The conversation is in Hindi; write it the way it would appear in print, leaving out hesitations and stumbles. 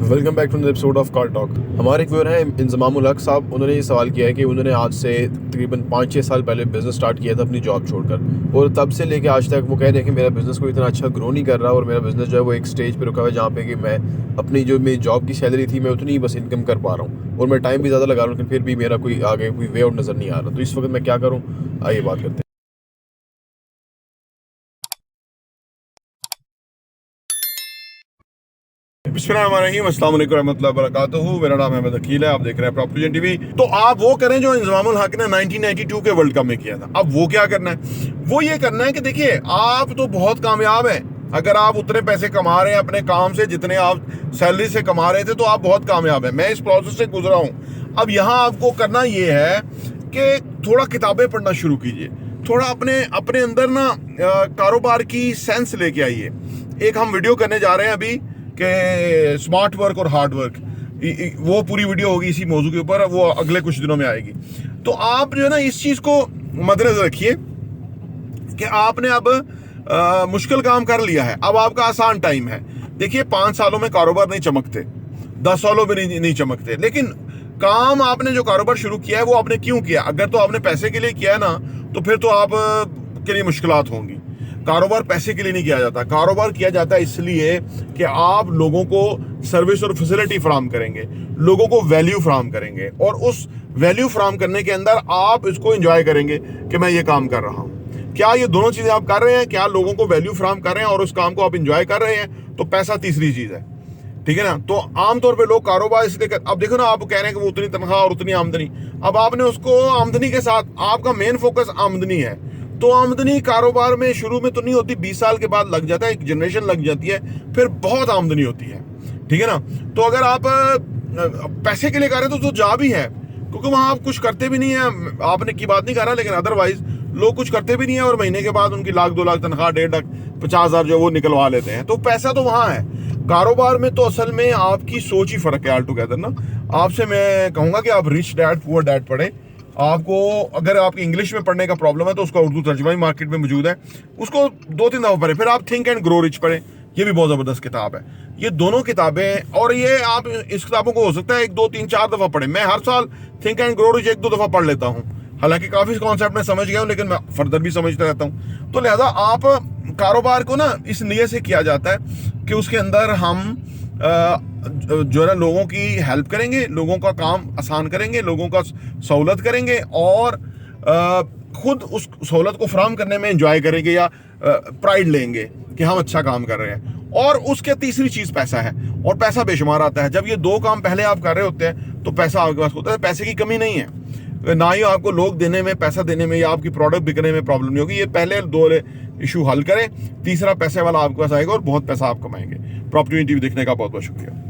Welcome back to the episode of car talk. हमारे एक व्यूअर हैं इंजमामुल हक साहब। उन्होंने ये सवाल किया है कि उन्होंने आज से तकरीबन 5-6 साल पहले बिज़नेस स्टार्ट किया था अपनी जॉब छोड़कर, और तब से लेके आज तक वो कह रहे हैं कि मेरा बिज़नेस कोई इतना अच्छा ग्रो नहीं कर रहा और मेरा बिज़नेस जो है वो एक स्टेज पे रुका हुआ है जहाँ पे कि मैं अपनी जो मेरी जॉब की सैलरी थी मैं उतनी ही बस इनकम कर पा रहा हूँ, और मैं टाइम भी ज़्यादा लगा रहा हूँ, लेकिन फिर भी मेरा कोई आगे कोई वे आउट नज़र नहीं आ रहा। तो इस वक्त मैं क्या करूँ, आइए बात करते हैं। बिस्मिल्लाहिर्रहमानिर्रहीम, अस्सलाम वालेकुम रहमतुल्लाहि व बरकातुहू। मेरा नाम अहमद अकील है, आप देख रहे हैं प्रॉपर्टी टीवी। तो आप वो करें जो इंजमामुल हक ने 1992 के वर्ल्ड कप में किया था। अब वो क्या करना है, वो ये करना है कि देखिए आप तो बहुत कामयाब हैं। अगर आप उतने पैसे कमा रहे हैं अपने काम से जितने आप सैलरी से कमा रहे थे, तो आप बहुत कामयाब हैं। मैं इस प्रोसेस से गुजरा हूँ। अब यहाँ आपको करना ये है कि थोड़ा किताबें पढ़ना शुरू कीजिए, थोड़ा अपने अंदर ना कारोबार की सेंस लेके आइए। एक हम वीडियो करने जा रहे हैं अभी कि स्मार्ट वर्क और हार्ड वर्क, वो पूरी वीडियो होगी इसी मौजू के ऊपर, वो अगले कुछ दिनों में आएगी। तो आप जो है ना इस चीज़ को मद्देनजर रखिए कि आपने अब मुश्किल काम कर लिया है, अब आपका आसान टाइम है। देखिए 5 सालों में कारोबार नहीं चमकते, 10 सालों में नहीं चमकते, लेकिन काम आपने जो कारोबार शुरू किया है वो आपने क्यों किया? अगर तो आपने पैसे के लिए किया है ना, तो फिर तो आप के लिए मुश्किलात होंगी। कारोबार पैसे के लिए नहीं किया जाता, कारोबार किया जाता है इसलिए कि आप लोगों को सर्विस और फैसिलिटी फराहम करेंगे, लोगों को वैल्यू फराहम करेंगे, और उस वैल्यू फराहम करने के अंदर आप इसको एंजॉय करेंगे कि मैं ये काम कर रहा हूँ। क्या ये दोनों चीजें आप कर रहे हैं? क्या लोगों को वैल्यू फराहम कर रहे हैं और उस काम को आप एंजॉय कर रहे हैं? तो पैसा तीसरी चीज है, ठीक है ना। तो आमतौर पे लोग कारोबार इसलिए अब देखो ना, आप कह रहे हैं कि वो उतनी तनख्वाह और उतनी आमदनी, अब आपने उसको आमदनी के साथ, आपका मेन फोकस आमदनी है, तो आमदनी कारोबार में शुरू में तो नहीं होती, 20 साल के बाद लग जाता है, एक जनरेशन लग जाती है, फिर बहुत आमदनी होती है, ठीक है ना। तो अगर आप पैसे के लिए कर रहे हो तो जा भी है, क्योंकि वहां आप कुछ करते भी नहीं है, आपने की बात नहीं कर रहा, लेकिन अदरवाइज लोग कुछ करते भी नहीं है और महीने के बाद उनकी 1 लाख 2 लाख तनख्वाह, 1.5 लाख 50,000 जो वो निकलवा लेते हैं। तो पैसा तो वहां है। कारोबार में तो असल में आपकी सोच ही फर्क है ऑल टुगेदर ना। आपसे मैं कहूंगा कि आप रिच डैड पुअर डैड पढ़े। आपको अगर आपकी इंग्लिश में पढ़ने का प्रॉब्लम है तो उसका उर्दू तर्जुमा ही मार्केट में मौजूद है, उसको 2-3 दफा पढ़े। फिर आप थिंक एंड ग्रो रिच पढ़े, ये भी बहुत जबरदस्त किताब है। ये दोनों किताबें, और ये आप इस किताबों को हो सकता है 1-2-3-4 दफा पढ़े। मैं हर साल थिंक एंड ग्रो रिच 1-2 दफा पढ़ लेता हूँ, हालांकि काफी कॉन्सेप्ट मैं समझ गया हूँ, लेकिन मैं फर्दर भी समझता रहता हूँ। तो लिहाजा आप कारोबार को ना इस नियत से किया जाता है कि उसके अंदर हम जो है ना लोगों की हेल्प करेंगे, लोगों का काम आसान करेंगे, लोगों का सहूलत करेंगे, और खुद उस सहूलत को फराहम करने में एंजॉय करेंगे या प्राइड लेंगे कि हम अच्छा काम कर रहे हैं। और उसके तीसरी चीज पैसा है, और पैसा बेशुमार आता है। जब ये 2 काम पहले आप कर रहे होते हैं तो पैसा आपके पास होता है। पैसे की कमी नहीं है, ना ही आपको लोग देने में, पैसा देने में या आपकी प्रोडक्ट बिकने में प्रॉब्लम नहीं होगी। ये पहले 2 इशू हल करें, तीसरा पैसे वाला आपके पास आएगा और बहुत पैसा आप कमाएंगे। प्रॉपर्टी टीवी देखने का बहुत बहुत शुक्रिया।